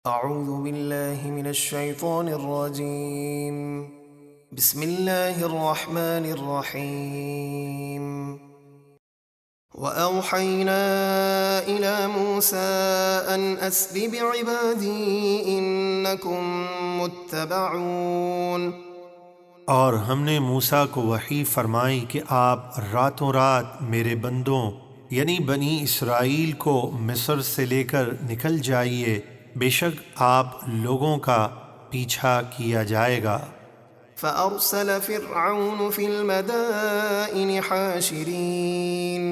اعوذ باللہ من الشیطان الرجیم بسم اللہ الرحمن الرحیم وَأَوْحَيْنَا إِلَى مُوسَىٰ أَنْ أَسْرِ بِعِبَادِي إِنَّكُمْ مُتَّبَعُونَ، اور ہم نے موسیٰ کو وحی فرمائی کہ آپ راتوں رات میرے بندوں یعنی بنی اسرائیل کو مصر سے لے کر نکل جائیے، بے شک آپ لوگوں کا پیچھا کیا جائے گا۔ فَأَرْسَلَ فِرْعَوْنُ فِي الْمَدَائِنِ حَاشِرِينَ،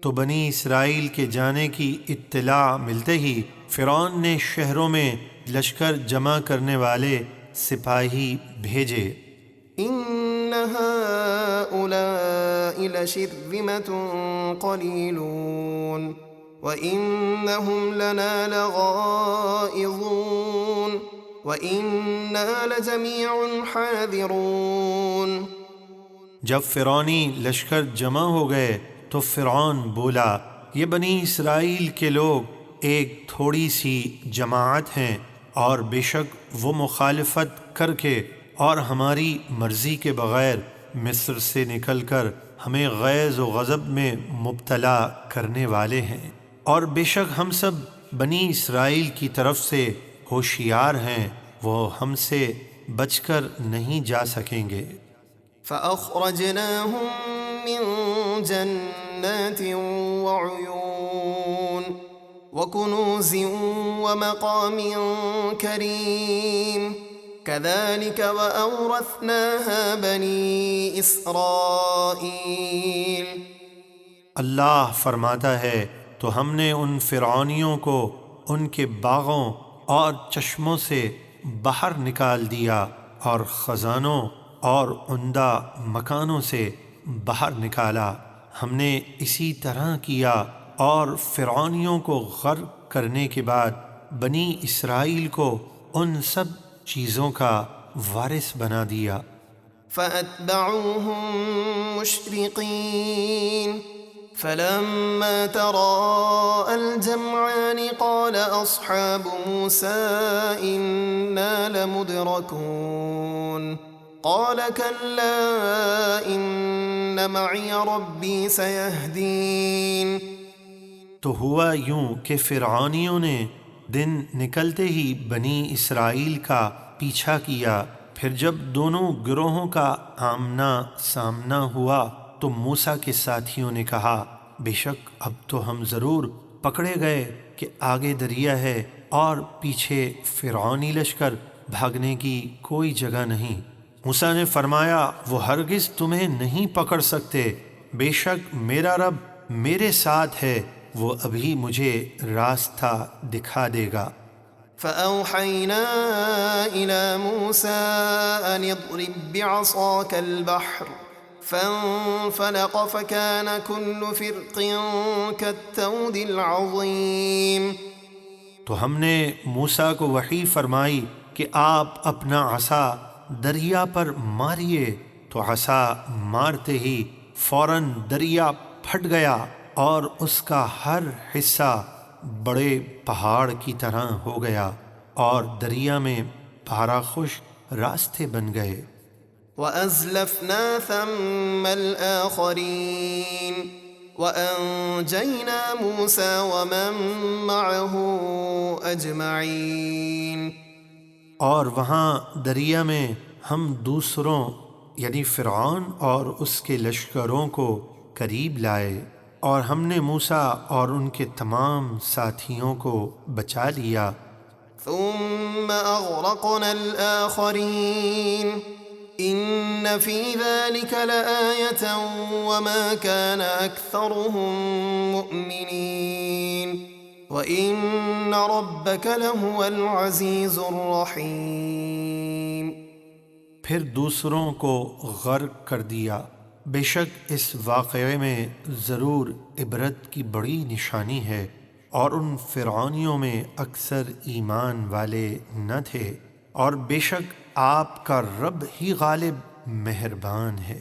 تو بنی اسرائیل کے جانے کی اطلاع ملتے ہی فرعون نے شہروں میں لشکر جمع کرنے والے سپاہی بھیجے۔ إِنَّ هَٰؤُلَاءِ لَشِرْذِمَةٌ قَلِيلُونَ وَإِنَّهُمْ لَنَا لَغَائِظُونَ وَإِنَّا لَجَمِيعٌ حَاذِرُونَ۔ جب فرعونی لشکر جمع ہو گئے تو فرعون بولا، یہ بنی اسرائیل کے لوگ ایک تھوڑی سی جماعت ہیں، اور بے شک وہ مخالفت کر کے اور ہماری مرضی کے بغیر مصر سے نکل کر ہمیں غیظ و غضب میں مبتلا کرنے والے ہیں، اور بے شک ہم سب بنی اسرائیل کی طرف سے ہوشیار ہیں، وہ ہم سے بچ کر نہیں جا سکیں گے۔ فَأَخْرَجْنَاهُم مِّن جَنَّاتٍ وَعُيُونٍ وَكُنُوزٍ وَمَقَامٍ كَرِيمٍ كَذَلِكَ وَأَوْرَثْنَاهَا بَنِي إِسْرَائِيلَ۔ اللہ فرماتا ہے تو ہم نے ان فرعونیوں کو ان کے باغوں اور چشموں سے باہر نکال دیا، اور خزانوں اور عمدہ مکانوں سے باہر نکالا۔ ہم نے اسی طرح کیا، اور فرعونیوں کو غرق کرنے کے بعد بنی اسرائیل کو ان سب چیزوں کا وارث بنا دیا۔ فَأَتْبَعُوهُم مُّشْرِقِينَ فَلَمَّا تَرَاءَى الْجَمْعَانِ قَالَ أَصْحَابُ مُوسَىٰ إِنَّا لَمُدْرَكُونَ قَالَ كَلَّا إِنَّ مَعِيَ رَبِّي سَيَهْدِينِ۔ تو ہوا یوں کہ فرعونیوں نے دن نکلتے ہی بنی اسرائیل کا پیچھا کیا، پھر جب دونوں گروہوں کا آمنا سامنا ہوا تو موسیٰ کے ساتھیوں نے کہا، بے شک اب تو ہم ضرور پکڑے گئے کہ آگے دریا ہے اور پیچھے فرعونی لشکر، بھاگنے کی کوئی جگہ نہیں۔ موسیٰ نے فرمایا، وہ ہرگز تمہیں نہیں پکڑ سکتے، بے شک میرا رب میرے ساتھ ہے، وہ ابھی مجھے راستہ دکھا دے گا۔ فَأَوْحَيْنَا إِلَى مُوسَىٰ أَنِ اضْرِب بِّعَصَاكَ الْبَحْرَ فَانفَلَقَ فَكَانَ كُلُّ فِرْقٍ كَالطَّوْدِ الْعَظِيمِ۔ تو ہم نے موسیٰ کو وحی فرمائی کہ آپ اپنا عصا دریا پر ماریے، تو عصا مارتے ہی فوراً دریا پھٹ گیا، اور اس کا ہر حصہ بڑے پہاڑ کی طرح ہو گیا، اور دریا میں پارا خشک راستے بن گئے۔ وَأَزْلَفْنَا ثَمَّ الْآخَرِينَ وَأَنجَيْنَا مُوسَىٰ وَمَن مَّعَهُ أَجْمَعِينَ۔ اور وہاں دریا میں ہم دوسروں یعنی فرعون اور اس کے لشکروں کو قریب لائے، اور ہم نے موسیٰ اور ان کے تمام ساتھیوں کو بچا لیا۔ ثُمَّ أَغْرَقْنَا الْآخَرِينَ إِنَّ فِي ذَلِكَ لَآيَةً وَمَا كَانَ أَكْثَرُهُم مُّؤْمِنِينَ وَإِنَّ رَبَّكَ لَهُوَ الْعَزِيزُ الرَّحِيمُ۔ پھر دوسروں کو غرق کر دیا، بے شک اس واقعے میں ضرور عبرت کی بڑی نشانی ہے، اور ان فرعونیوں میں اکثر ایمان والے نہ تھے، اور بے شک آپ کا رب ہی غالب مہربان ہے۔